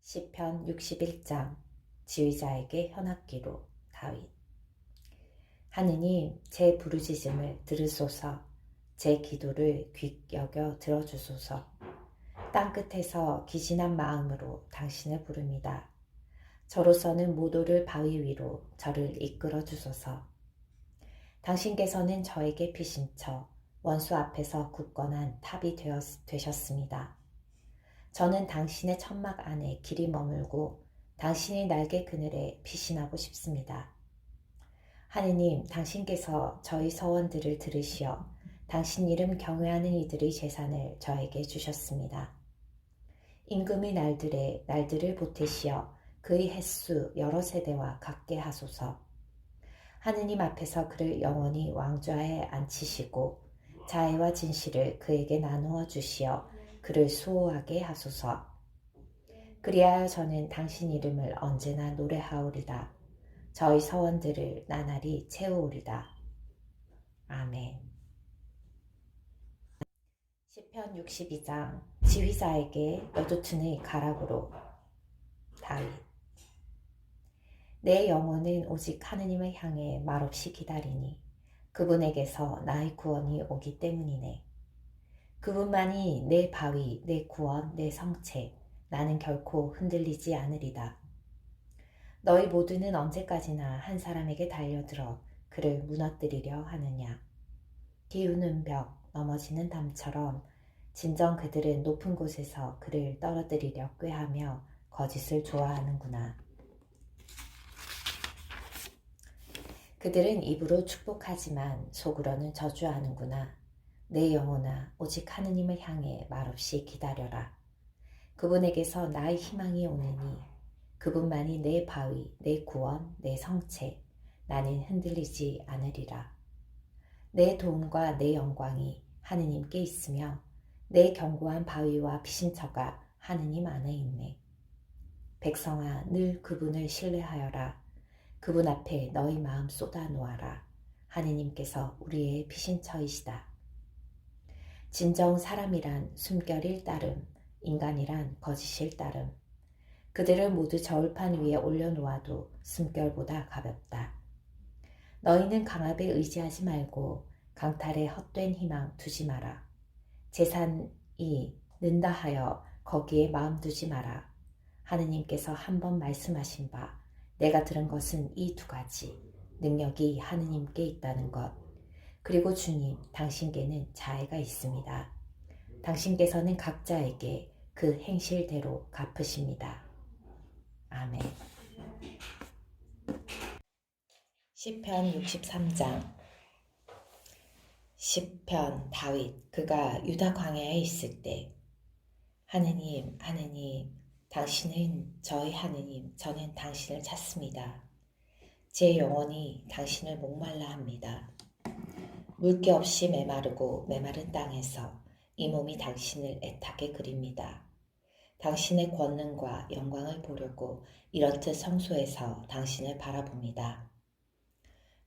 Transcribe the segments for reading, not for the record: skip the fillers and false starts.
시편 61장 지휘자에게 현악기로 다윗. 하느님, 제 부르짖음을 들으소서. 제 기도를 귀 여겨 들어주소서. 땅끝에서 기신한 마음으로 당신을 부릅니다. 저로서는 못 오를 바위 위로 저를 이끌어 주소서. 당신께서는 저에게 피신처 원수 앞에서 굳건한 탑이 되셨습니다. 저는 당신의 천막 안에 길이 머물고 당신의 날개 그늘에 피신하고 싶습니다. 하느님, 당신께서 저희 서원들을 들으시어 당신 이름 경외하는 이들의 재산을 저에게 주셨습니다. 임금의 날들을 보태시어 그의 횟수 여러 세대와 같게 하소서. 하느님 앞에서 그를 영원히 왕좌에 앉히시고 자애와 진실을 그에게 나누어 주시어 그를 수호하게 하소서. 그리하여 저는 당신 이름을 언제나 노래하오리다. 저희 서원들을 나날이 채우오리다. 아멘. 시편 62장 지휘자에게 여두툰의 가락으로 다윗. 내 영혼은 오직 하느님을 향해 말없이 기다리니 그분에게서 나의 구원이 오기 때문이네. 그분만이 내 바위, 내 구원, 내 성체, 나는 결코 흔들리지 않으리다. 너희 모두는 언제까지나 한 사람에게 달려들어 그를 무너뜨리려 하느냐. 기우는 벽, 넘어지는 담처럼 진정 그들은 높은 곳에서 그를 떨어뜨리려 꾀하며 거짓을 좋아하는구나. 그들은 입으로 축복하지만 속으로는 저주하는구나. 내 영혼아, 오직 하느님을 향해 말없이 기다려라. 그분에게서 나의 희망이 오느니 그분만이 내 바위, 내 구원, 내 성체, 나는 흔들리지 않으리라. 내 도움과 내 영광이 하느님께 있으며 내 견고한 바위와 피신처가 하느님 안에 있네. 백성아, 늘 그분을 신뢰하여라. 그분 앞에 너희 마음 쏟아 놓아라. 하느님께서 우리의 피신처이시다. 진정 사람이란 숨결일 따름, 인간이란 거짓일 따름. 그들을 모두 저울판 위에 올려놓아도 숨결보다 가볍다. 너희는 강압에 의지하지 말고 강탈에 헛된 희망 두지 마라. 재산이 는다 하여 거기에 마음 두지 마라. 하느님께서 한 번 말씀하신 바 내가 들은 것은 이 두 가지. 능력이 하느님께 있다는 것. 그리고 주님, 당신께는 자애가 있습니다. 당신께서는 각자에게 그 행실대로 갚으십니다. 아멘. 시편 63장 시편 다윗. 그가 유다 광야에 있을 때. 하느님, 하느님, 당신은 저희 하느님, 저는 당신을 찾습니다. 제 영혼이 당신을 목말라 합니다. 물기 없이 메마르고 메마른 땅에서 이 몸이 당신을 애타게 그립니다. 당신의 권능과 영광을 보려고 이렇듯 성소에서 당신을 바라봅니다.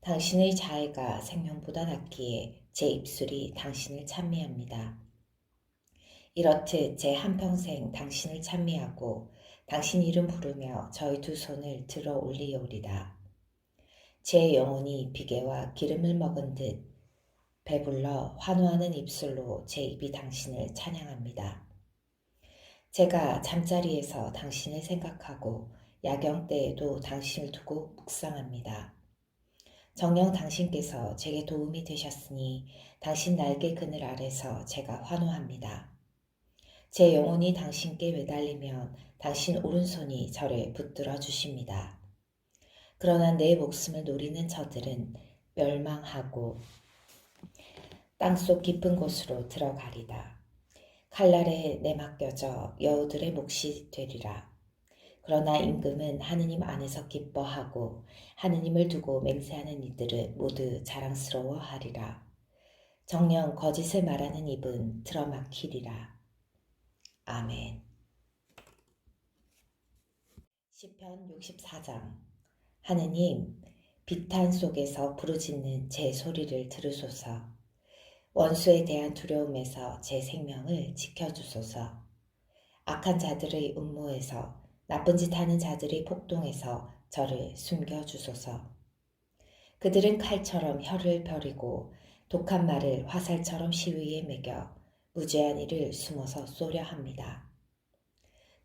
당신의 자애가 생명보다 낫기에 제 입술이 당신을 찬미합니다. 이렇듯 제 한평생 당신을 찬미하고 당신 이름 부르며 저희 두 손을 들어 올리오리다. 제 영혼이 비계와 기름을 먹은 듯 배불러 환호하는 입술로 제 입이 당신을 찬양합니다. 제가 잠자리에서 당신을 생각하고 야경 때에도 당신을 두고 묵상합니다. 정녕 당신께서 제게 도움이 되셨으니 당신 날개 그늘 아래서 제가 환호합니다. 제 영혼이 당신께 매달리면 당신 오른손이 저를 붙들어 주십니다. 그러나 내 목숨을 노리는 저들은 멸망하고 땅속 깊은 곳으로 들어가리다. 칼날에 내맡겨져 여우들의 몫이 되리라. 그러나 임금은 하느님 안에서 기뻐하고 하느님을 두고 맹세하는 이들은 모두 자랑스러워하리라. 정녕 거짓을 말하는 입은 틀어막히리라. 아멘. 시편 64장. 하느님, 비탄 속에서 부르짖는 제 소리를 들으소서. 원수에 대한 두려움에서 제 생명을 지켜주소서. 악한 자들의 음모에서 나쁜 짓 하는 자들이 폭동해서 저를 숨겨주소서. 그들은 칼처럼 혀를 벼리고 독한 말을 화살처럼 시위에 매겨 무죄한 이를 숨어서 쏘려 합니다.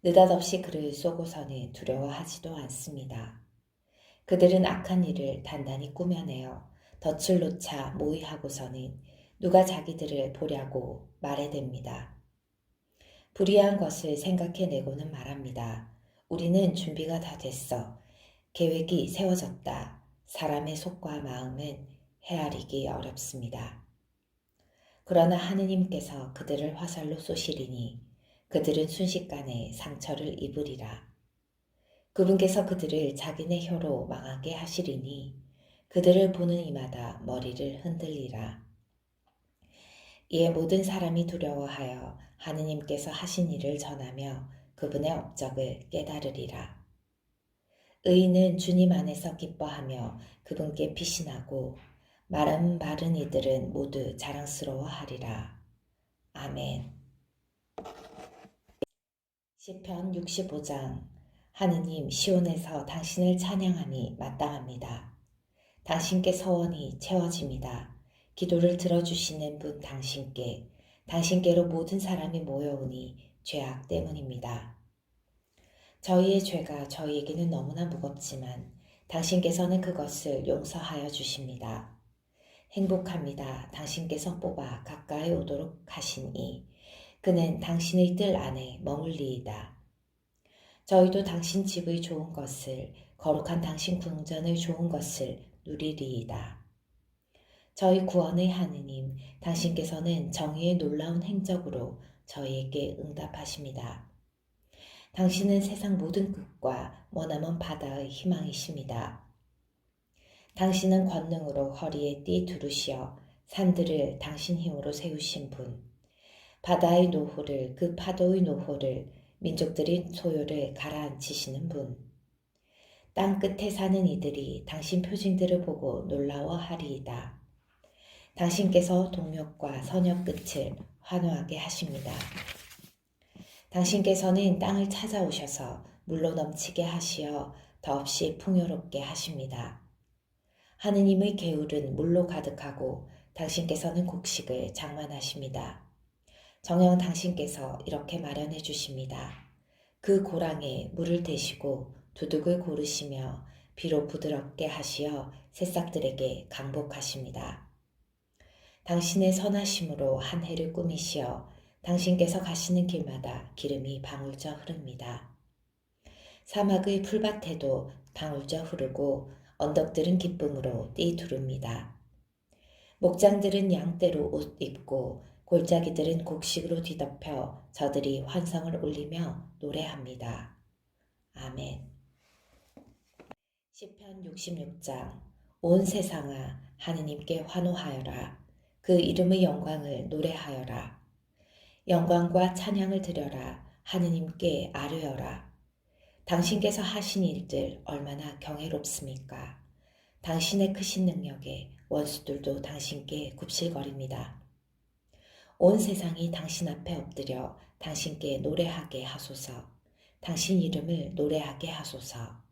느닷없이 그를 쏘고서는 두려워하지도 않습니다. 그들은 악한 일을 단단히 꾸며내어 덫을 놓자 모의하고서는 누가 자기들을 보려고 말해댑니다. 불의한 것을 생각해내고는 말합니다. 우리는 준비가 다 됐어. 계획이 세워졌다. 사람의 속과 마음은 헤아리기 어렵습니다. 그러나 하느님께서 그들을 화살로 쏘시리니 그들은 순식간에 상처를 입으리라. 그분께서 그들을 자기네 혀로 망하게 하시리니 그들을 보는 이마다 머리를 흔들리라. 이에 모든 사람이 두려워하여 하느님께서 하신 일을 전하며 그분의 업적을 깨달으리라. 의인은 주님 안에서 기뻐하며 그분께 피신하고 마음 바른 이들은 모두 자랑스러워하리라. 아멘. 시편 65장. 하느님, 시온에서 당신을 찬양함이 마땅합니다. 당신께 서원이 채워집니다. 기도를 들어주시는 분 당신께로 모든 사람이 모여오니 죄악 때문입니다. 저희의 죄가 저희에게는 너무나 무겁지만 당신께서는 그것을 용서하여 주십니다. 행복합니다. 당신께서 뽑아 가까이 오도록 하시니 그는 당신의 뜰 안에 머물리이다. 저희도 당신 집의 좋은 것을, 거룩한 당신 궁전의 좋은 것을 누리리이다. 저희 구원의 하느님, 당신께서는 정의의 놀라운 행적으로 저희에게 응답하십니다. 당신은 세상 모든 끝과 머나먼 바다의 희망이십니다. 당신은 권능으로 허리에 띠 두르시어 산들을 당신 힘으로 세우신 분, 바다의 노호를, 그 파도의 노호를, 민족들의 소요를 가라앉히시는 분, 땅 끝에 사는 이들이 당신 표징들을 보고 놀라워하리이다. 당신께서 동력과 선역 끝을 환호하게 하십니다. 당신께서는 땅을 찾아오셔서 물로 넘치게 하시어 더없이 풍요롭게 하십니다. 하느님의 개울은 물로 가득하고 당신께서는 곡식을 장만하십니다. 정녕 당신께서 이렇게 마련해 주십니다. 그 고랑에 물을 대시고 두둑을 고르시며 비로 부드럽게 하시어 새싹들에게 강복하십니다. 당신의 선하심으로 한 해를 꾸미시어 당신께서 가시는 길마다 기름이 방울져 흐릅니다. 사막의 풀밭에도 방울져 흐르고 언덕들은 기쁨으로 띠 두릅니다. 목장들은 양떼로 옷 입고 골짜기들은 곡식으로 뒤덮여 저들이 환성을 올리며 노래합니다. 아멘. 시편 66장. 온 세상아 하느님께 환호하여라. 그 이름의 영광을 노래하여라. 영광과 찬양을 드려라. 하느님께 아뢰어라. 당신께서 하신 일들 얼마나 경외롭습니까? 당신의 크신 능력에 원수들도 당신께 굽실거립니다. 온 세상이 당신 앞에 엎드려 당신께 노래하게 하소서. 당신 이름을 노래하게 하소서.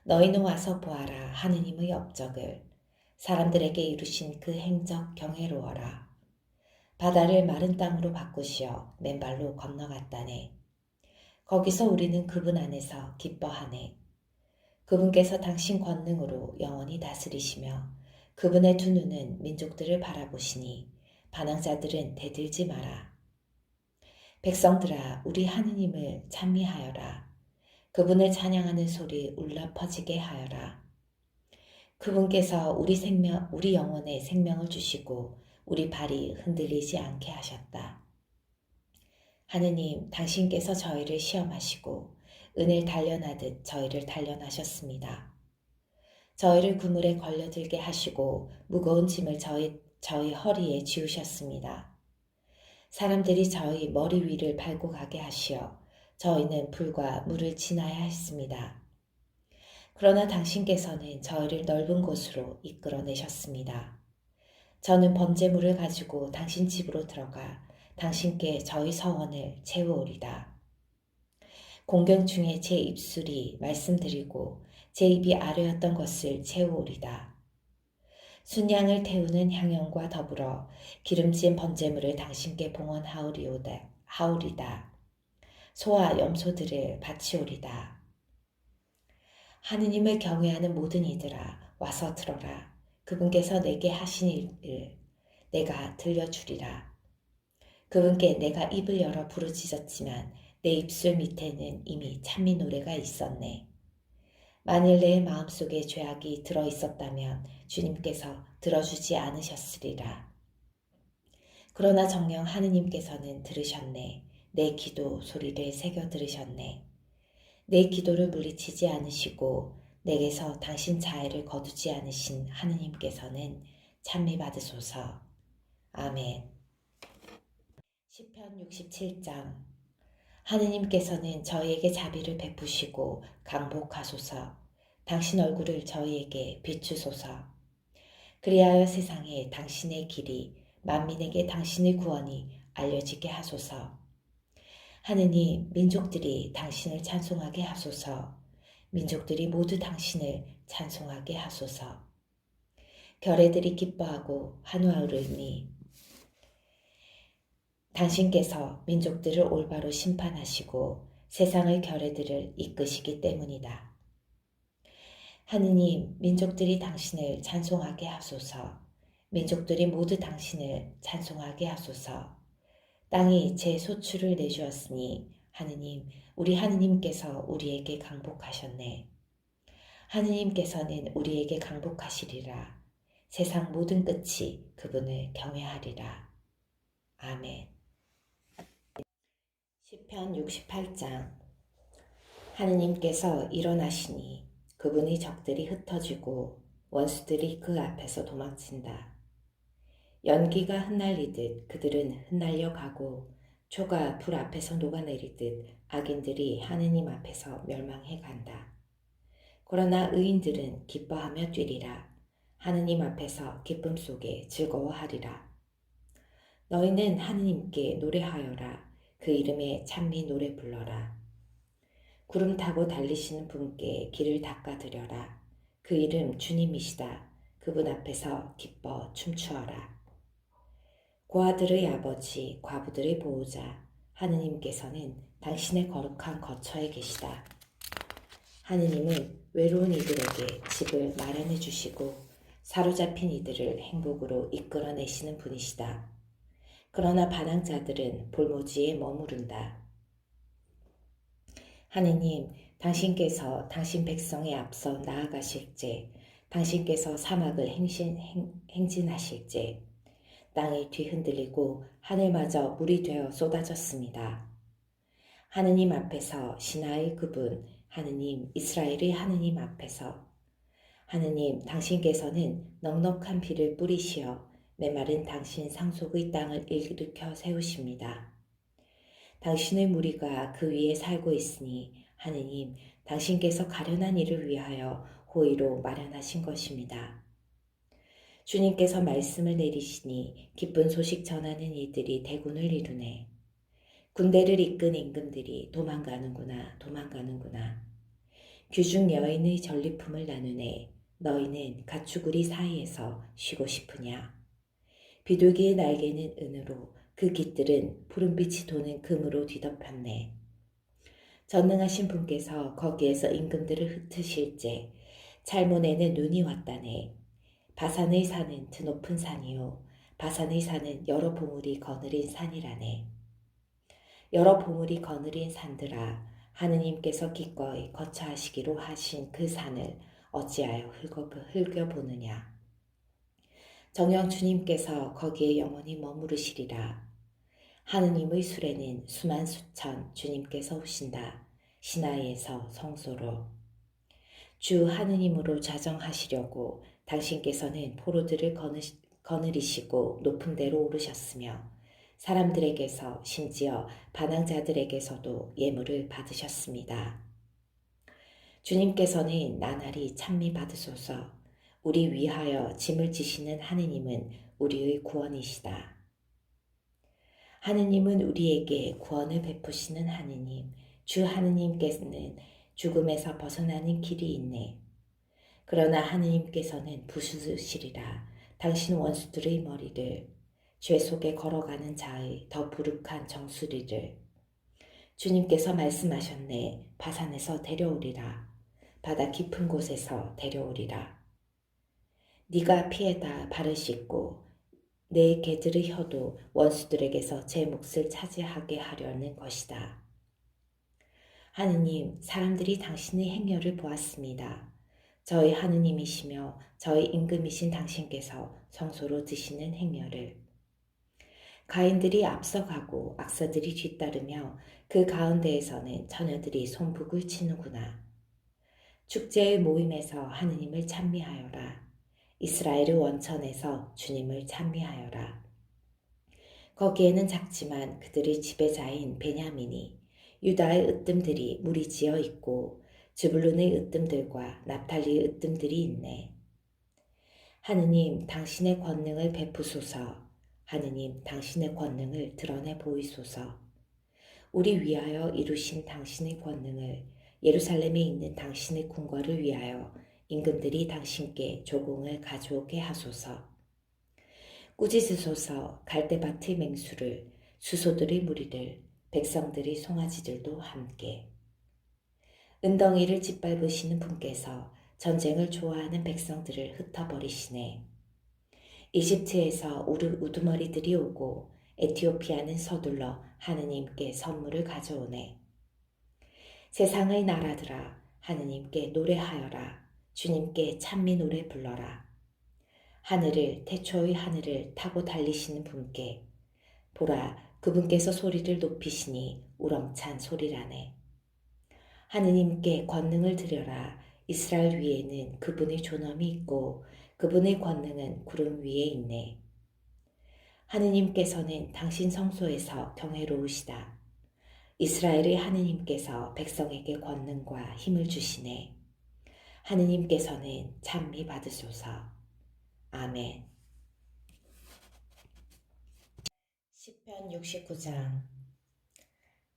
너희는 와서 보아라. 하느님의 업적을. 사람들에게 이루신 그 행적 경외로워라. 바다를 마른 땅으로 바꾸시어 맨발로 건너갔다네. 거기서 우리는 그분 안에서 기뻐하네. 그분께서 당신 권능으로 영원히 다스리시며 그분의 두 눈은 민족들을 바라보시니 반항자들은 대들지 마라. 백성들아 우리 하느님을 찬미하여라. 그분을 찬양하는 소리 울려 퍼지게 하여라. 그분께서 우리 영혼에 생명을 주시고 우리 발이 흔들리지 않게 하셨다. 하느님, 당신께서 저희를 시험하시고 은을 단련하듯 저희를 단련하셨습니다. 저희를 그물에 걸려들게 하시고 무거운 짐을 저희 허리에 지우셨습니다. 사람들이 저희 머리 위를 밟고 가게 하시어 저희는 불과 물을 지나야 했습니다. 그러나 당신께서는 저희를 넓은 곳으로 이끌어내셨습니다. 저는 번제물을 가지고 당신 집으로 들어가 당신께 저희 서원을 채우오리다. 공경 중에 제 입술이 말씀드리고 제 입이 아뢰었던 것을 채우오리다. 순양을 태우는 향연과 더불어 기름진 번제물을 당신께 하오리다. 소와 염소들을 바치오리다. 하느님을 경외하는 모든 이들아 와서 들어라. 그분께서 내게 하신 일을 내가 들려주리라. 그분께 내가 입을 열어 부르짖었지만 내 입술 밑에는 이미 찬미 노래가 있었네. 만일 내 마음속에 죄악이 들어있었다면 주님께서 들어주지 않으셨으리라. 그러나 정녕 하느님께서는 들으셨네. 내 기도 소리를 새겨 들으셨네. 내 기도를 물리치지 않으시고 내게서 당신 자애를 거두지 않으신 하느님께서는 찬미 받으소서. 아멘. 시편 67장. 하느님께서는 저희에게 자비를 베푸시고 강복하소서. 당신 얼굴을 저희에게 비추소서. 그리하여 세상에 당신의 길이, 만민에게 당신의 구원이 알려지게 하소서. 하느님, 민족들이 당신을 찬송하게 하소서. 민족들이 모두 당신을 찬송하게 하소서. 결의들이 기뻐하고 한화을으니 당신께서 민족들을 올바로 심판하시고 세상의 결의들을 이끄시기 때문이다. 하느님, 민족들이 당신을 찬송하게 하소서. 민족들이 모두 당신을 찬송하게 하소서. 땅이 제 소출을 내주었으니 하느님, 우리 하느님께서 우리에게 강복하셨네. 하느님께서는 우리에게 강복하시리라. 세상 모든 끝이 그분을 경외하리라. 아멘. 시편 68장. 하느님께서 일어나시니 그분의 적들이 흩어지고 원수들이 그 앞에서 도망친다. 연기가 흩날리듯 그들은 흩날려 가고 초가 불 앞에서 녹아내리듯 악인들이 하느님 앞에서 멸망해 간다. 그러나 의인들은 기뻐하며 뛰리라. 하느님 앞에서 기쁨 속에 즐거워하리라. 너희는 하느님께 노래하여라. 그 이름에 찬미 노래 불러라. 구름 타고 달리시는 분께 길을 닦아드려라. 그 이름 주님이시다. 그분 앞에서 기뻐 춤추어라. 고아들의 아버지, 과부들의 보호자, 하느님께서는 당신의 거룩한 거처에 계시다. 하느님은 외로운 이들에게 집을 마련해 주시고 사로잡힌 이들을 행복으로 이끌어내시는 분이시다. 그러나 반항자들은 볼모지에 머무른다. 하느님, 당신께서 당신 백성에 앞서 나아가실제, 당신께서 사막을 행진하실제, 땅이 뒤흔들리고 하늘마저 물이 되어 쏟아졌습니다. 하느님 앞에서 신하의 그분, 하느님 이스라엘의 하느님 앞에서 하느님 당신께서는 넉넉한 비를 뿌리시어 메마른 당신 상속의 땅을 일으켜 세우십니다. 당신의 무리가 그 위에 살고 있으니 하느님 당신께서 가련한 이를 위하여 호의로 마련하신 것입니다. 주님께서 말씀을 내리시니 기쁜 소식 전하는 이들이 대군을 이루네. 군대를 이끈 임금들이 도망가는구나. 귀중 여인의 전리품을 나누네. 너희는 가축우리 사이에서 쉬고 싶으냐. 비둘기의 날개는 은으로 그 깃들은 푸른빛이 도는 금으로 뒤덮였네. 전능하신 분께서 거기에서 임금들을 흩으실제 찰몬에는 눈이 왔다네. 바산의 산은 드높은 산이요 바산의 산은 여러 보물이 거느린 산이라네. 여러 보물이 거느린 산들아 하느님께서 기꺼이 거처하시기로 하신 그 산을 어찌하여 흘겨보느냐. 정녕 주님께서 거기에 영원히 머무르시리라. 하느님의 수레는 수만 수천 주님께서 오신다. 시나이에서 성소로. 주 하느님으로 자정하시려고 당신께서는 포로들을 거느리시고 높은 데로 오르셨으며 사람들에게서 심지어 반항자들에게서도 예물을 받으셨습니다. 주님께서는 나날이 찬미 받으소서. 우리 위하여 짐을 지시는 하느님은 우리의 구원이시다. 하느님은 우리에게 구원을 베푸시는 하느님, 주 하느님께서는 죽음에서 벗어나는 길이 있네. 그러나 하느님께서는 부수시리라. 당신 원수들의 머리를 죄 속에 걸어가는 자의 더 부룩한 정수리를. 주님께서 말씀하셨네. 바산에서 데려오리라. 바다 깊은 곳에서 데려오리라. 네가 피에다 발을 씻고 내 개들의 혀도 원수들에게서 제 몫을 차지하게 하려는 것이다. 하느님, 사람들이 당신의 행렬을 보았습니다. 저희 하느님이시며 저희 임금이신 당신께서 성소로 드시는 행렬을. 가인들이 앞서가고 악사들이 뒤따르며 그 가운데에서는 처녀들이 손북을 치는구나. 축제의 모임에서 하느님을 찬미하여라. 이스라엘의 원천에서 주님을 찬미하여라. 거기에는 작지만 그들의 지배자인 베냐민이 유다의 으뜸들이 무리지어 있고 즈불룬의 으뜸들과 납탈리의 으뜸들이 있네. 하느님 당신의 권능을 베푸소서. 하느님 당신의 권능을 드러내 보이소서. 우리 위하여 이루신 당신의 권능을 예루살렘에 있는 당신의 궁궐을 위하여 임금들이 당신께 조공을 가져오게 하소서. 꾸짖으소서. 갈대밭의 맹수를, 수소들의 무리를, 백성들의 송아지들도 함께. 은덩이를 짓밟으시는 분께서 전쟁을 좋아하는 백성들을 흩어버리시네. 이집트에서 우두머리들이 오고 에티오피아는 서둘러 하느님께 선물을 가져오네. 세상의 나라들아, 하느님께 노래하여라. 주님께 찬미 노래 불러라. 하늘을, 태초의 하늘을 타고 달리시는 분께, 보라, 그분께서 소리를 높이시니 우렁찬 소리라네. 하느님께 권능을 드려라. 이스라엘 위에는 그분의 존엄이 있고 그분의 권능은 구름 위에 있네. 하느님께서는 당신 성소에서 경외로우시다. 이스라엘의 하느님께서 백성에게 권능과 힘을 주시네. 하느님께서는 찬미 받으소서. 아멘. 시편 69장.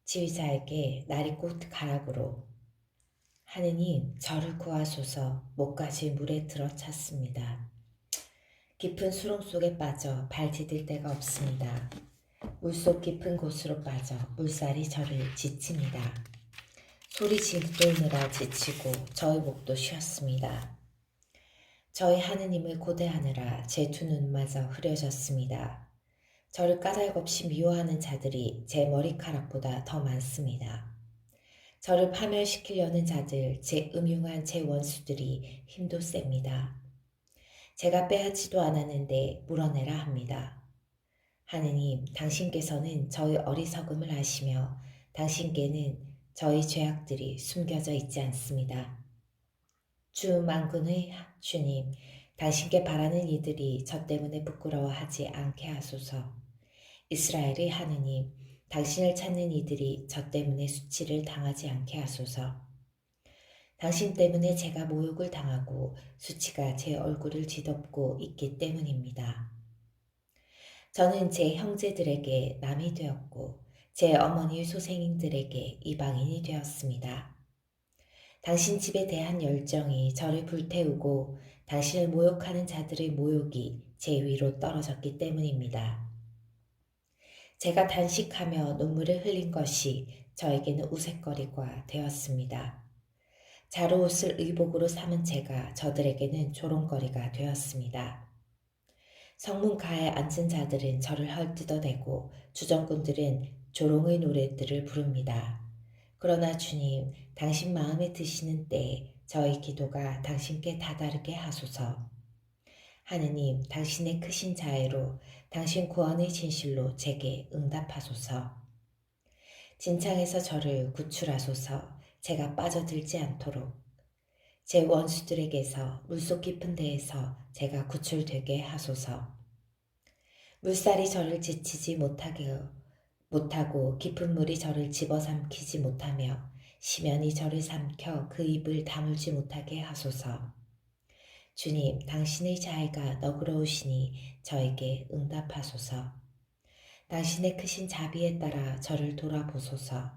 지휘자에게 나리꽃 가락으로. 하느님, 저를 구하소서. 목까지 물에 들어찼습니다. 깊은 수렁 속에 빠져 발 디딜 데가 없습니다. 물속 깊은 곳으로 빠져 물살이 저를 지칩니다. 소리 지르느라 지치고 저의 목도 쉬었습니다. 저희 하느님을 고대하느라 제 두 눈마저 흐려졌습니다. 저를 까닭없이 미워하는 자들이 제 머리카락보다 더 많습니다. 저를 파멸시키려는 자들, 제 음흉한 제 원수들이 힘도 셉니다. 제가 빼앗지도 않았는데 물어내라 합니다. 하느님, 당신께서는 저희 어리석음을 아시며 당신께는 저희 죄악들이 숨겨져 있지 않습니다. 주 만군의 주님, 당신께 바라는 이들이 저 때문에 부끄러워하지 않게 하소서. 이스라엘의 하느님, 당신을 찾는 이들이 저 때문에 수치를 당하지 않게 하소서. 당신 때문에 제가 모욕을 당하고 수치가 제 얼굴을 뒤덮고 있기 때문입니다. 저는 제 형제들에게 남이 되었고 제 어머니의 소생인들에게 이방인이 되었습니다. 당신 집에 대한 열정이 저를 불태우고 당신을 모욕하는 자들의 모욕이 제 위로 떨어졌기 때문입니다. 제가 단식하며 눈물을 흘린 것이 저에게는 우윳거리가 되었습니다. 자루옷을 의복으로 삼은 제가 저들에게는 조롱거리가 되었습니다. 성문가에 앉은 자들은 저를 헐뜯어대고 주정꾼들은 조롱의 노래들을 부릅니다. 그러나 주님, 당신 마음에 드시는 때에 저희 기도가 당신께 다다르게 하소서. 하느님, 당신의 크신 자애로 당신 구원의 진실로 제게 응답하소서. 진창에서 저를 구출하소서. 제가 빠져들지 않도록. 제 원수들에게서 물속 깊은 데에서 제가 구출되게 하소서. 물살이 저를 지치지 못하고 깊은 물이 저를 집어삼키지 못하며 심연이 저를 삼켜 그 입을 다물지 못하게 하소서. 주님, 당신의 자애가 너그러우시니 저에게 응답하소서. 당신의 크신 자비에 따라 저를 돌아보소서.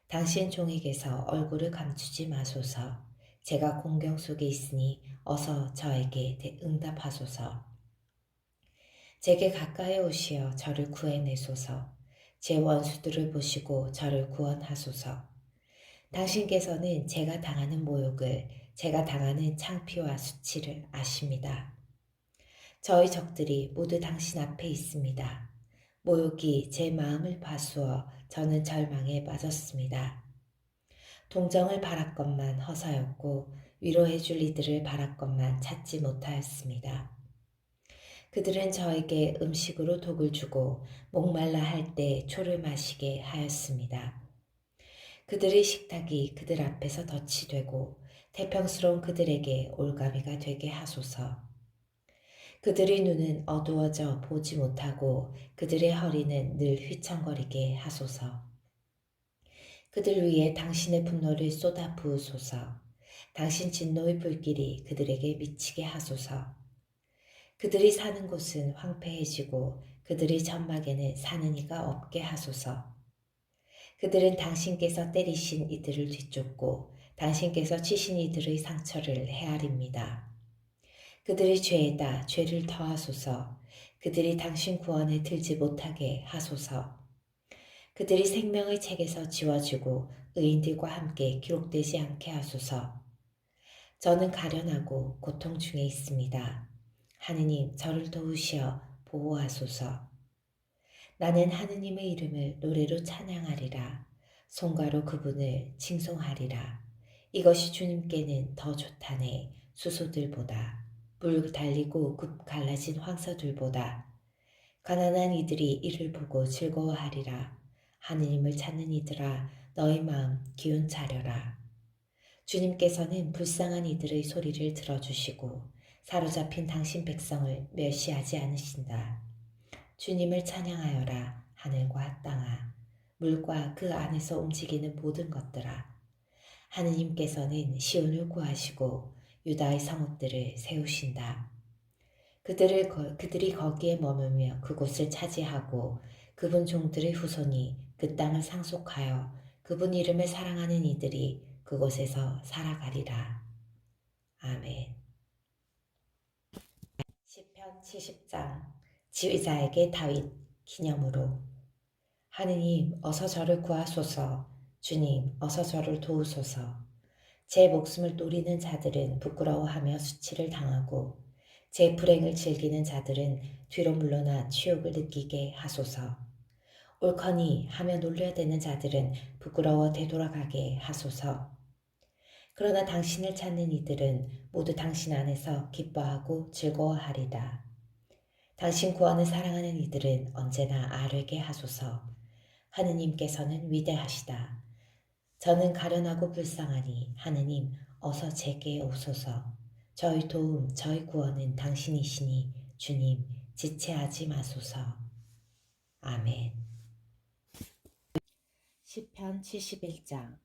당신 종에게서 얼굴을 감추지 마소서. 제가 공경 속에 있으니 어서 저에게 응답하소서. 제게 가까이 오시어 저를 구해내소서. 제 원수들을 보시고 저를 구원하소서. 당신께서는 제가 당하는 모욕을, 제가 당하는 창피와 수치를 아십니다. 저희 적들이 모두 당신 앞에 있습니다. 모욕이 제 마음을 파수어 저는 절망에 빠졌습니다. 동정을 바랐건만 허사였고 위로해 줄 이들을 바랐건만 찾지 못하였습니다. 그들은 저에게 음식으로 독을 주고 목말라 할 때 초를 마시게 하였습니다. 그들의 식탁이 그들 앞에서 덫이 되고 태평스러운 그들에게 올가미가 되게 하소서. 그들의 눈은 어두워져 보지 못하고 그들의 허리는 늘 휘청거리게 하소서. 그들 위에 당신의 분노를 쏟아 부으소서. 당신 진노의 불길이 그들에게 미치게 하소서. 그들이 사는 곳은 황폐해지고 그들의 점막에는 사는 이가 없게 하소서. 그들은 당신께서 때리신 이들을 뒤쫓고 당신께서 치신 이들의 상처를 헤아립니다. 그들의 죄에다 죄를 더하소서. 그들이 당신 구원에 들지 못하게 하소서. 그들이 생명의 책에서 지워지고 의인들과 함께 기록되지 않게 하소서. 저는 가련하고 고통 중에 있습니다. 하느님, 저를 도우시어 보호하소서. 나는 하느님의 이름을 노래로 찬양하리라. 송가로 그분을 칭송하리라. 이것이 주님께는 더 좋다네. 수소들보다 물 달리고 급 갈라진 황소들보다. 가난한 이들이 이를 보고 즐거워하리라. 하느님을 찾는 이들아, 너희 마음 기운 차려라. 주님께서는 불쌍한 이들의 소리를 들어주시고 사로잡힌 당신 백성을 멸시하지 않으신다. 주님을 찬양하여라. 하늘과 땅아, 물과 그 안에서 움직이는 모든 것들아. 하느님께서는 시온을 구하시고 유다의 성읍들을 세우신다. 그들이 거기에 머물며 그곳을 차지하고 그분 종들의 후손이 그 땅을 상속하여 그분 이름을 사랑하는 이들이 그곳에서 살아가리라. 아멘. 시편 70장 지휘자에게 다윗 기념으로. 하느님, 어서 저를 구하소서. 주님, 어서 저를 도우소서. 제 목숨을 노리는 자들은 부끄러워하며 수치를 당하고 제 불행을 즐기는 자들은 뒤로 물러나 치욕을 느끼게 하소서. 옳거니 하며 놀려대는 자들은 부끄러워 되돌아가게 하소서. 그러나 당신을 찾는 이들은 모두 당신 안에서 기뻐하고 즐거워하리다. 당신 구원을 사랑하는 이들은 언제나 아뢰게 하소서. 하느님께서는 위대하시다. 저는 가련하고 불쌍하니 하느님 어서 제게 오소서. 저희 도움, 저희 구원은 당신이시니 주님 지체하지 마소서. 아멘. 시편 71장.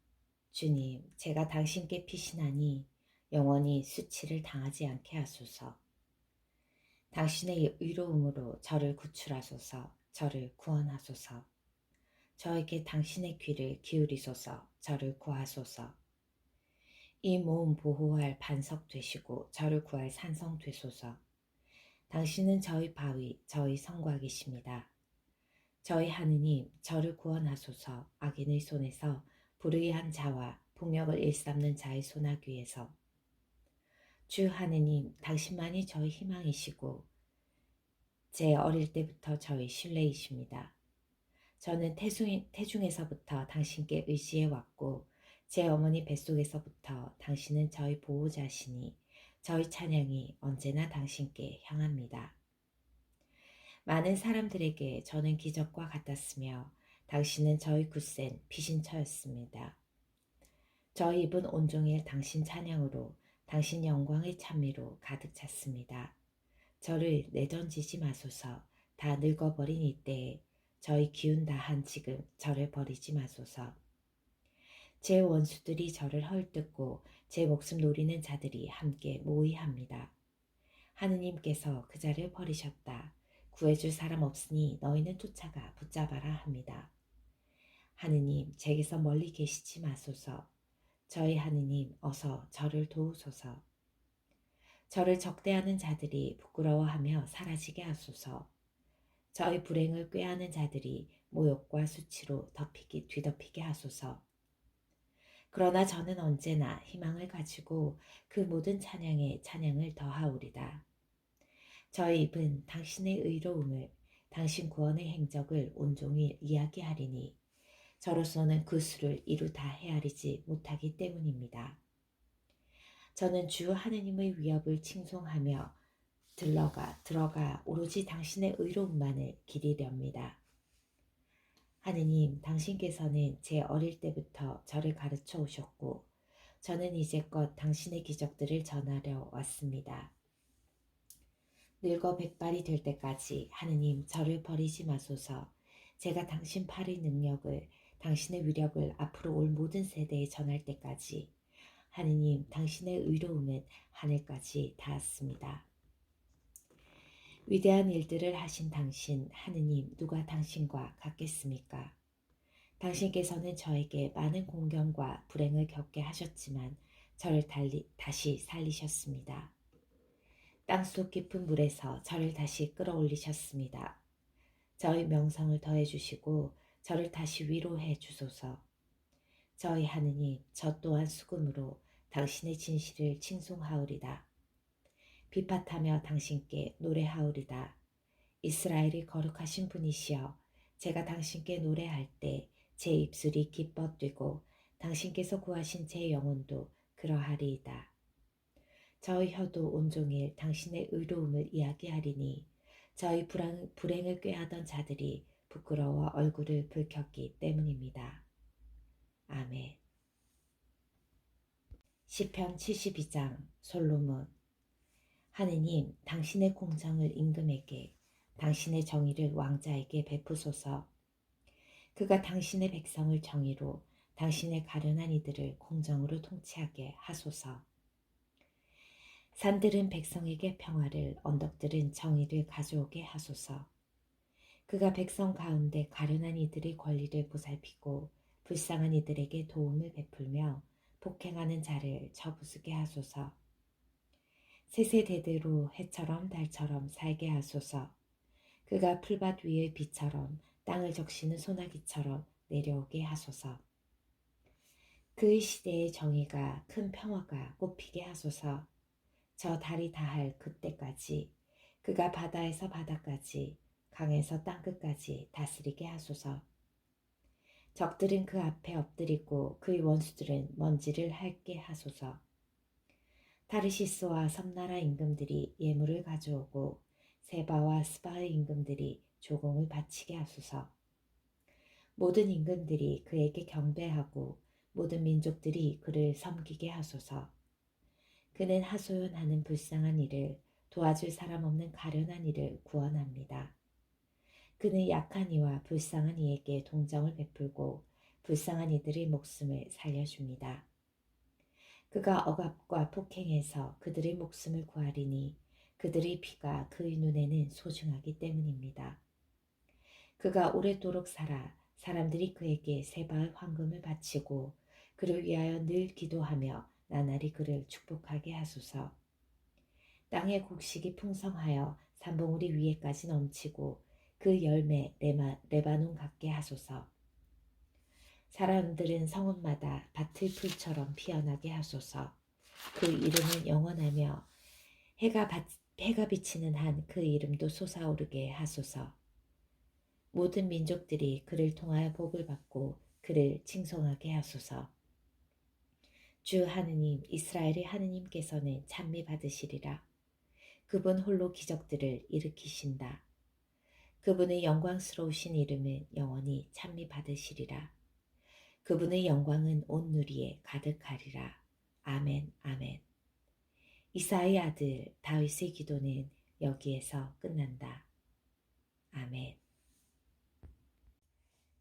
주님, 제가 당신께 피신하니 영원히 수치를 당하지 않게 하소서. 당신의 의로움으로 저를 구출하소서. 저를 구원하소서. 저에게 당신의 귀를 기울이소서. 저를 구하소서. 이 몸 보호할 반석 되시고 저를 구할 산성 되소서. 당신은 저희 바위, 저희 성곽이십니다. 저희 하느님, 저를 구원하소서. 악인의 손에서, 불의한 자와 폭력을 일삼는 자의 손아귀에서. 주 하느님, 당신만이 저희 희망이시고 제 어릴 때부터 저희 신뢰이십니다. 저는 태중에서부터 당신께 의지해 왔고 제 어머니 뱃속에서부터 당신은 저희 보호자시니 저희 찬양이 언제나 당신께 향합니다. 많은 사람들에게 저는 기적과 같았으며 당신은 저희 굳센 피신처였습니다. 저희 입은 온종일 당신 찬양으로 당신 영광의 찬미로 가득 찼습니다. 저를 내던지지 마소서. 다 늙어버린 이때에 저희 기운 다한 지금 저를 버리지 마소서. 제 원수들이 저를 헐뜯고 제 목숨 노리는 자들이 함께 모의합니다. 하느님께서 그 자를 버리셨다. 구해줄 사람 없으니 너희는 쫓아가 붙잡아라 합니다. 하느님, 제게서 멀리 계시지 마소서. 저희 하느님, 어서 저를 도우소서. 저를 적대하는 자들이 부끄러워하며 사라지게 하소서. 저희 불행을 꾀하는 자들이 모욕과 수치로 뒤덮이게 하소서. 그러나 저는 언제나 희망을 가지고 그 모든 찬양에 찬양을 더하오리다. 저희 입은 당신의 의로움을, 당신 구원의 행적을 온종일 이야기하리니 저로서는 그 수를 이루 다 헤아리지 못하기 때문입니다. 저는 주 하느님의 위협을 칭송하며 들어가 오로지 당신의 의로움만을 기리렵니다. 하느님, 당신께서는 제 어릴 때부터 저를 가르쳐 오셨고 저는 이제껏 당신의 기적들을 전하려 왔습니다. 늙어 백발이 될 때까지 하느님 저를 버리지 마소서. 제가 당신 팔의 능력을, 당신의 위력을 앞으로 올 모든 세대에 전할 때까지 하느님 당신의 의로움은 하늘까지 닿았습니다. 위대한 일들을 하신 당신 하느님, 누가 당신과 같겠습니까? 당신께서는 저에게 많은 공경과 불행을 겪게 하셨지만 저를 다시 살리셨습니다. 땅속 깊은 물에서 저를 다시 끌어올리셨습니다. 저의 명성을 더해주시고 저를 다시 위로해 주소서. 저희 하느님, 저 또한 수금으로 당신의 진실을 칭송하오리다. 비팟하며 당신께 노래하오리다. 이스라엘이 거룩하신 분이시여, 제가 당신께 노래할 때 제 입술이 기뻐 뛰고 당신께서 구하신 제 영혼도 그러하리이다. 저희 혀도 온종일 당신의 의로움을 이야기하리니 저희 불행을 꾀하던 자들이 부끄러워 얼굴을 붉혔기 때문입니다. 아멘. 시편 72장 솔로몬. 하느님, 당신의 공정을 임금에게, 당신의 정의를 왕자에게 베푸소서. 그가 당신의 백성을 정의로, 당신의 가련한 이들을 공정으로 통치하게 하소서. 산들은 백성에게 평화를, 언덕들은 정의를 가져오게 하소서. 그가 백성 가운데 가련한 이들의 권리를 보살피고 불쌍한 이들에게 도움을 베풀며 폭행하는 자를 쳐부수게 하소서. 세세대대로 해처럼 달처럼 살게 하소서. 그가 풀밭 위의 비처럼 땅을 적시는 소나기처럼 내려오게 하소서. 그의 시대의 정의가 큰 평화가 꽃피게 하소서. 저 달이 다할 그때까지 그가 바다에서 바다까지 강에서 땅끝까지 다스리게 하소서. 적들은 그 앞에 엎드리고 그의 원수들은 먼지를 핥게 하소서. 타르시스와 섬나라 임금들이 예물을 가져오고 세바와 스바의 임금들이 조공을 바치게 하소서. 모든 임금들이 그에게 경배하고 모든 민족들이 그를 섬기게 하소서. 그는 하소연하는 불쌍한 이를, 도와줄 사람 없는 가련한 이를 구원합니다. 그는 약한 이와 불쌍한 이에게 동정을 베풀고 불쌍한 이들의 목숨을 살려줍니다. 그가 억압과 폭행에서 그들의 목숨을 구하리니 그들의 피가 그의 눈에는 소중하기 때문입니다. 그가 오랫도록 살아 사람들이 그에게 세바의 황금을 바치고 그를 위하여 늘 기도하며 나날이 그를 축복하게 하소서. 땅의 곡식이 풍성하여 산봉우리 위에까지 넘치고 그 열매 레바논 같게 하소서. 사람들은 성읍마다 밭의 풀처럼 피어나게 하소서. 그 이름은 영원하며 해가 비치는 한 그 이름도 솟아오르게 하소서. 모든 민족들이 그를 통하여 복을 받고 그를 칭송하게 하소서. 주 하느님, 이스라엘의 하느님께서는 찬미 받으시리라. 그분 홀로 기적들을 일으키신다. 그분의 영광스러우신 이름은 영원히 찬미 받으시리라. 그분의 영광은 온 누리에 가득하리라. 아멘, 아멘. 이사의 아들 다윗의 기도는 여기에서 끝난다. 아멘.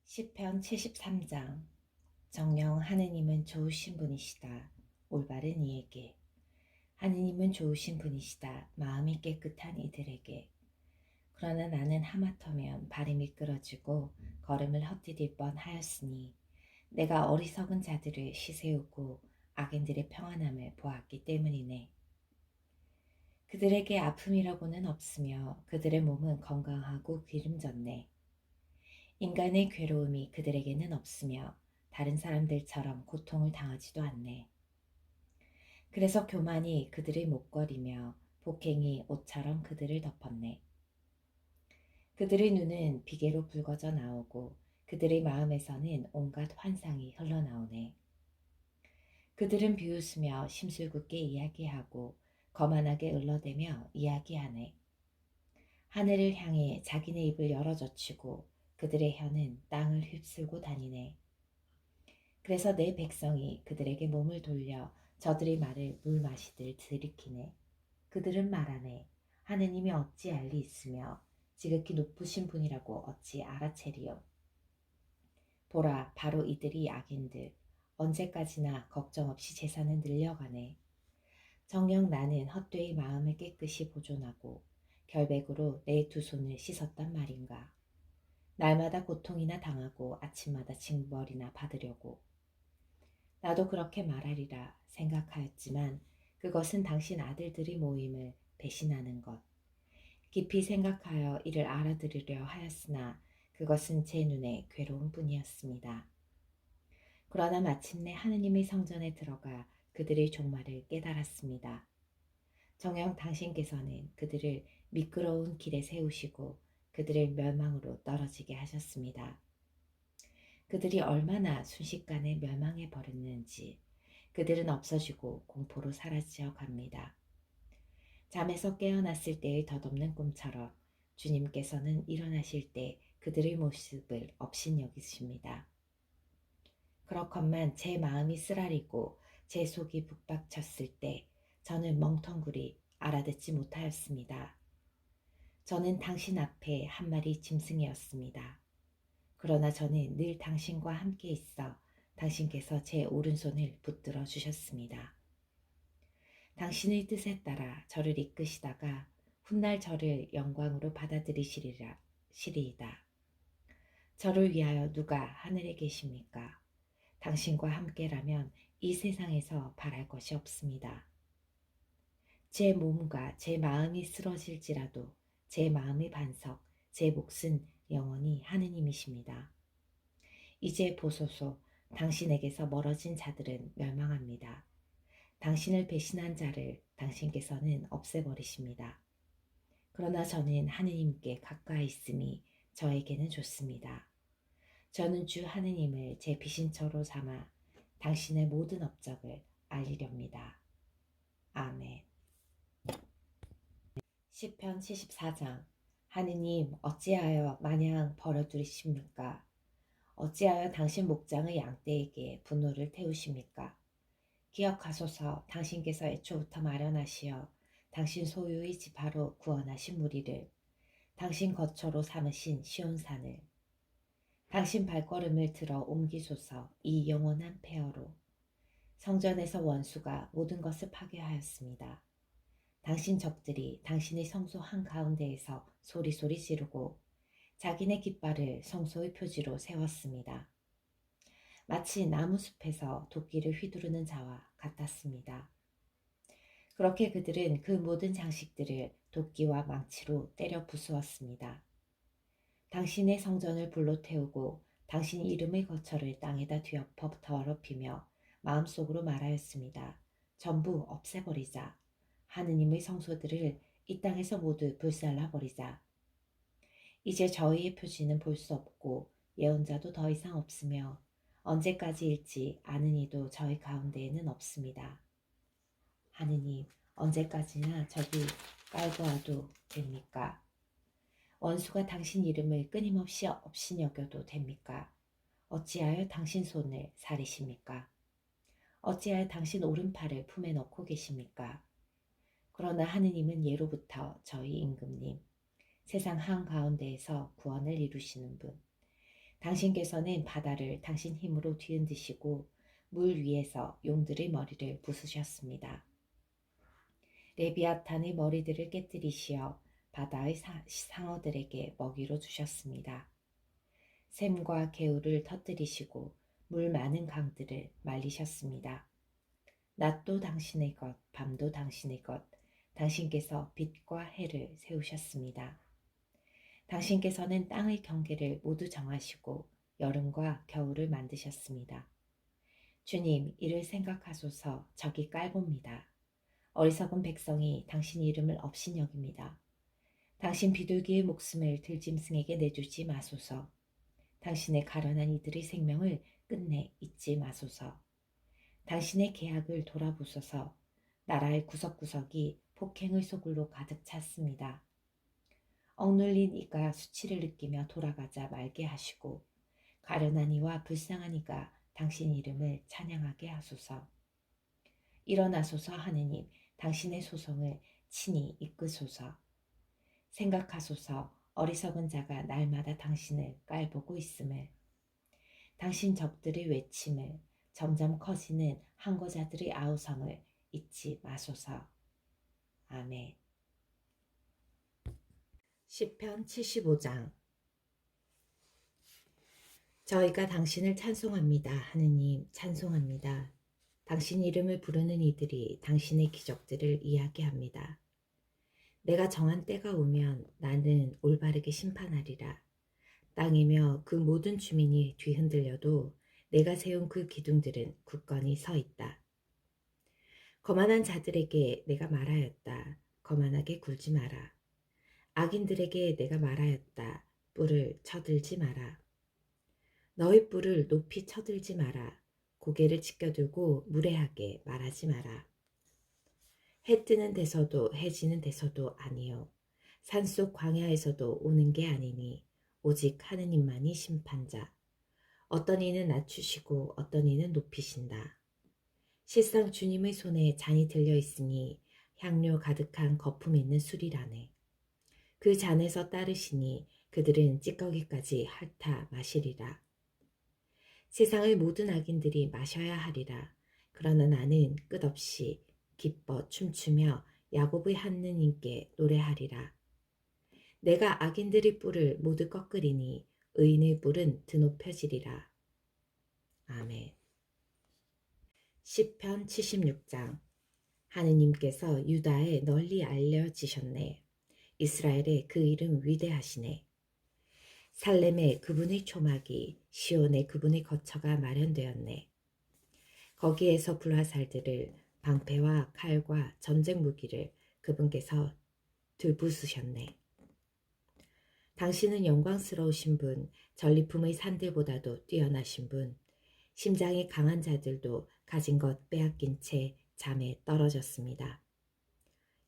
시편 73장. 정녕 하느님은 좋으신 분이시다. 올바른 이에게. 하느님은 좋으신 분이시다. 마음이 깨끗한 이들에게. 그러나 나는 하마터면 발이 미끄러지고 걸음을 헛디딜 뻔하였으니 내가 어리석은 자들을 시세우고 악인들의 평안함을 보았기 때문이네. 그들에게 아픔이라고는 없으며 그들의 몸은 건강하고 기름졌네. 인간의 괴로움이 그들에게는 없으며 다른 사람들처럼 고통을 당하지도 않네. 그래서 교만이 그들의 목걸이며 복행이 옷처럼 그들을 덮었네. 그들의 눈은 비계로 붉어져 나오고 그들의 마음에서는 온갖 환상이 흘러나오네. 그들은 비웃으며 심술궂게 이야기하고 거만하게 을러대며 이야기하네. 하늘을 향해 자기네 입을 열어젖히고 그들의 혀는 땅을 휩쓸고 다니네. 그래서 내 백성이 그들에게 몸을 돌려 저들의 말을 물 마시들 들이키네. 그들은 말하네. 하느님이 어찌 알리 있으며 지극히 높으신 분이라고 어찌 알아채리요. 보라, 바로 이들이 악인들. 언제까지나 걱정 없이 재산은 늘려가네. 정녕 나는 헛되이 마음을 깨끗이 보존하고 결백으로 내 두 손을 씻었단 말인가. 날마다 고통이나 당하고 아침마다 징벌이나 받으려고. 나도 그렇게 말하리라 생각하였지만 그것은 당신 아들들의 모임을 배신하는 것. 깊이 생각하여 이를 알아들으려 하였으나 그것은 제 눈에 괴로운 뿐이었습니다. 그러나 마침내 하느님의 성전에 들어가 그들의 종말을 깨달았습니다. 정녕 당신께서는 그들을 미끄러운 길에 세우시고 그들을 멸망으로 떨어지게 하셨습니다. 그들이 얼마나 순식간에 멸망해 버렸는지 그들은 없어지고 공포로 사라져 갑니다. 잠에서 깨어났을 때의 덧없는 꿈처럼 주님께서는 일어나실 때 그들의 모습을 업신여기십니다. 그렇건만 제 마음이 쓰라리고 제 속이 북박쳤을 때 저는 멍텅구리 알아듣지 못하였습니다. 저는 당신 앞에 한 마리 짐승이었습니다. 그러나 저는 늘 당신과 함께 있어 당신께서 제 오른손을 붙들어 주셨습니다. 당신의 뜻에 따라 저를 이끄시다가 훗날 저를 영광으로 받아들이시리이다. 저를 위하여 누가 하늘에 계십니까? 당신과 함께라면 이 세상에서 바랄 것이 없습니다. 제 몸과 제 마음이 쓰러질지라도 제 마음의 반석, 제 몫은 영원히 하느님이십니다. 이제 보소서, 당신에게서 멀어진 자들은 멸망합니다. 당신을 배신한 자를 당신께서는 없애버리십니다. 그러나 저는 하느님께 가까이 있음이 저에게는 좋습니다. 저는 주 하느님을 제 비신처로 삼아 당신의 모든 업적을 알리렵니다. 아멘. 시편 74장. 하느님, 어찌하여 마냥 버려두십니까? 어찌하여 당신 목장의 양떼에게 분노를 태우십니까? 기억하소서. 당신께서 애초부터 마련하시어 당신 소유의 지파로 구원하신 무리를, 당신 거처로 삼으신 시온산을, 당신 발걸음을 들어 옮기소서. 이 영원한 폐허로. 성전에서 원수가 모든 것을 파괴하였습니다. 당신 적들이 당신의 성소 한가운데에서 소리소리 지르고 자기네 깃발을 성소의 표지로 세웠습니다. 마치 나무숲에서 도끼를 휘두르는 자와 같았습니다. 그렇게 그들은 그 모든 장식들을 도끼와 망치로 때려 부수었습니다. 당신의 성전을 불로 태우고 당신 이름의 거처를 땅에다 뒤엎어 더럽히며 마음속으로 말하였습니다. 전부 없애버리자. 하느님의 성소들을 이 땅에서 모두 불살라버리자. 이제 저희의 표지는 볼 수 없고 예언자도 더 이상 없으며 언제까지일지 아는 이도 저희 가운데에는 없습니다. 하느님, 언제까지나 저기 깔보아도 됩니까? 원수가 당신 이름을 끊임없이 업신여겨도 됩니까? 어찌하여 당신 손을 사리십니까? 어찌하여 당신 오른팔을 품에 넣고 계십니까? 그러나 하느님은 예로부터 저희 임금님, 세상 한가운데에서 구원을 이루시는 분, 당신께서는 바다를 당신 힘으로 뒤흔드시고 물 위에서 용들의 머리를 부수셨습니다. 레비아탄의 머리들을 깨뜨리시어 바다의 상어들에게 먹이로 주셨습니다. 샘과 개울을 터뜨리시고 물 많은 강들을 말리셨습니다. 낮도 당신의 것, 밤도 당신의 것, 당신께서 빛과 해를 세우셨습니다. 당신께서는 땅의 경계를 모두 정하시고 여름과 겨울을 만드셨습니다. 주님, 이를 생각하소서. 적이 깔봅니다. 어리석은 백성이 당신 이름을 업신여깁니다. 당신 비둘기의 목숨을 들짐승에게 내주지 마소서. 당신의 가련한 이들의 생명을 끝내 잊지 마소서. 당신의 계약을 돌아보소서. 나라의 구석구석이 폭행의 소굴로 가득 찼습니다. 억눌린 이가 수치를 느끼며 돌아가자 말게 하시고 가련한 이와 불쌍한 이가 당신 이름을 찬양하게 하소서. 일어나소서 하느님, 당신의 소송을 친히 이끄소서. 생각하소서. 어리석은 자가 날마다 당신을 깔보고 있음을, 당신 적들의 외침을, 점점 커지는 항거자들의 아우성을 잊지 마소서. 아멘. 시편 75장. 저희가 당신을 찬송합니다. 하느님, 찬송합니다. 당신 이름을 부르는 이들이 당신의 기적들을 이야기합니다. 내가 정한 때가 오면 나는 올바르게 심판하리라. 땅이며 그 모든 주민이 뒤흔들려도 내가 세운 그 기둥들은 굳건히 서 있다. 거만한 자들에게 내가 말하였다. 거만하게 굴지 마라. 악인들에게 내가 말하였다. 뿔을 쳐들지 마라. 너희 뿔을 높이 쳐들지 마라. 고개를 지켜들고 무례하게 말하지 마라. 해 뜨는 데서도 해 지는 데서도 아니요 산속 광야에서도 오는 게 아니니 오직 하느님만이 심판자. 어떤 이는 낮추시고 어떤 이는 높이신다. 실상 주님의 손에 잔이 들려 있으니 향료 가득한 거품 있는 술이라네. 그 잔에서 따르시니 그들은 찌꺼기까지 핥아 마시리라. 세상의 모든 악인들이 마셔야 하리라. 그러나 나는 끝없이 기뻐 춤추며 야곱의 하느님께 노래하리라. 내가 악인들의 뿔을 모두 꺾으리니 의인의 뿔은 드높여지리라. 아멘. 시편 76장. 하느님께서 유다에 널리 알려지셨네. 이스라엘의 그 이름 위대하시네. 살렘에 그분의 초막이, 시온에 그분의 거처가 마련되었네. 거기에서 불화살들을, 방패와 칼과 전쟁 무기를 그분께서 들부수셨네. 당신은 영광스러우신 분, 전리품의 산들보다도 뛰어나신 분, 심장이 강한 자들도 가진 것 빼앗긴 채 잠에 떨어졌습니다.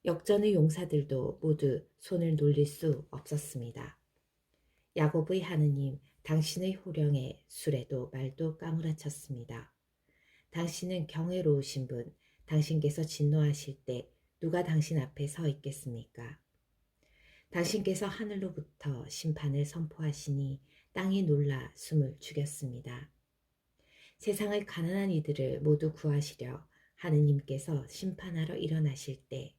역전의 용사들도 모두 손을 놀릴 수 없었습니다. 야곱의 하느님, 당신의 호령에 술에도 말도 까무라쳤습니다. 당신은 경외로우신 분, 당신께서 진노하실 때 누가 당신 앞에 서 있겠습니까? 당신께서 하늘로부터 심판을 선포하시니 땅이 놀라 숨을 죽였습니다. 세상의 가난한 이들을 모두 구하시려 하느님께서 심판하러 일어나실 때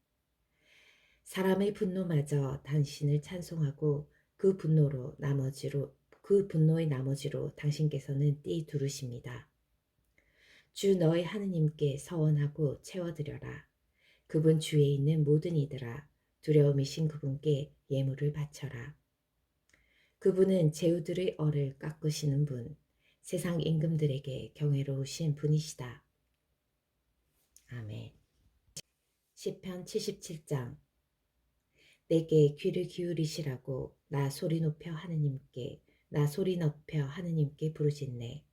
사람의 분노마저 당신을 찬송하고 그 분노의 나머지로 당신께서는 띠 두르십니다. 주 너의 하느님께 서원하고 채워드려라. 그분 주위에 있는 모든 이들아, 두려움이신 그분께 예물을 바쳐라. 그분은 제후들의 얼을 깎으시는 분, 세상 임금들에게 경외로우신 분이시다. 아멘. 시편 77장. 내게 귀를 기울이시라고 나 소리 높여 하느님께 부르짖네.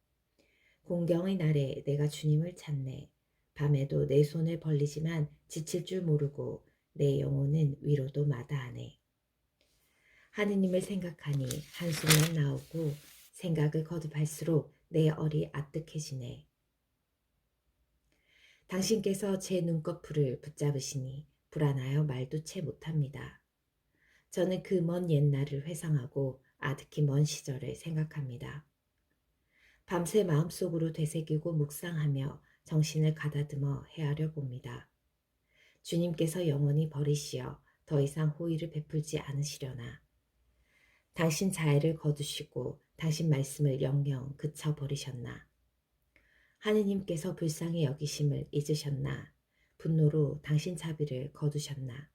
공경의 날에 내가 주님을 찾네. 밤에도 내 손을 벌리지만 지칠 줄 모르고 내 영혼은 위로도 마다하네. 하느님을 생각하니 한숨만 나오고 생각을 거듭할수록 내 얼이 아뜩해지네. 당신께서 제 눈꺼풀을 붙잡으시니 불안하여 말도 채 못합니다. 저는 그 먼 옛날을 회상하고 아득히 먼 시절을 생각합니다. 밤새 마음속으로 되새기고 묵상하며 정신을 가다듬어 헤아려 봅니다. 주님께서 영원히 버리시어 더 이상 호의를 베풀지 않으시려나. 당신 자애를 거두시고 당신 말씀을 영영 그쳐버리셨나. 하느님께서 불쌍히 여기심을 잊으셨나. 분노로 당신 자비를 거두셨나.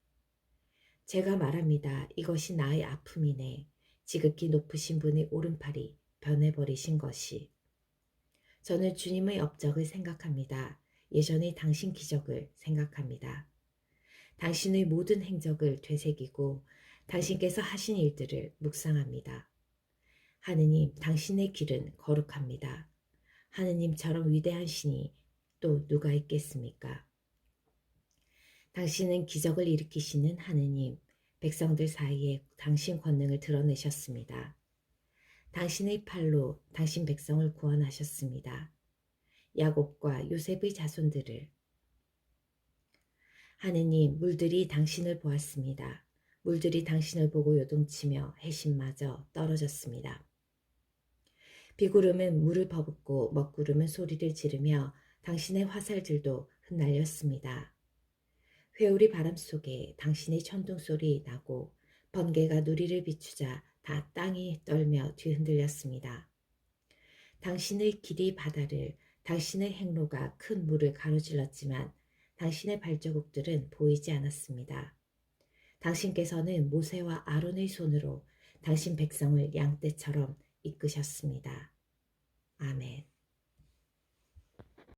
제가 말합니다. 이것이 나의 아픔이네. 지극히 높으신 분의 오른팔이 변해버리신 것이. 저는 주님의 업적을 생각합니다. 예전의 당신 기적을 생각합니다. 당신의 모든 행적을 되새기고 당신께서 하신 일들을 묵상합니다. 하느님, 당신의 길은 거룩합니다. 하느님처럼 위대한 신이 또 누가 있겠습니까? 당신은 기적을 일으키시는 하느님, 백성들 사이에 당신 권능을 드러내셨습니다. 당신의 팔로 당신 백성을 구원하셨습니다. 야곱과 요셉의 자손들을. 하느님, 물들이 당신을 보았습니다. 물들이 당신을 보고 요동치며 해심마저 떨어졌습니다. 비구름은 물을 퍼붓고 먹구름은 소리를 지르며 당신의 화살들도 흩날렸습니다. 회오리 바람 속에 당신의 천둥소리 나고 번개가 누리를 비추자 다 땅이 떨며 뒤흔들렸습니다. 당신의 길이 바다를, 당신의 행로가 큰 물을 가로질렀지만 당신의 발자국들은 보이지 않았습니다. 당신께서는 모세와 아론의 손으로 당신 백성을 양떼처럼 이끄셨습니다. 아멘.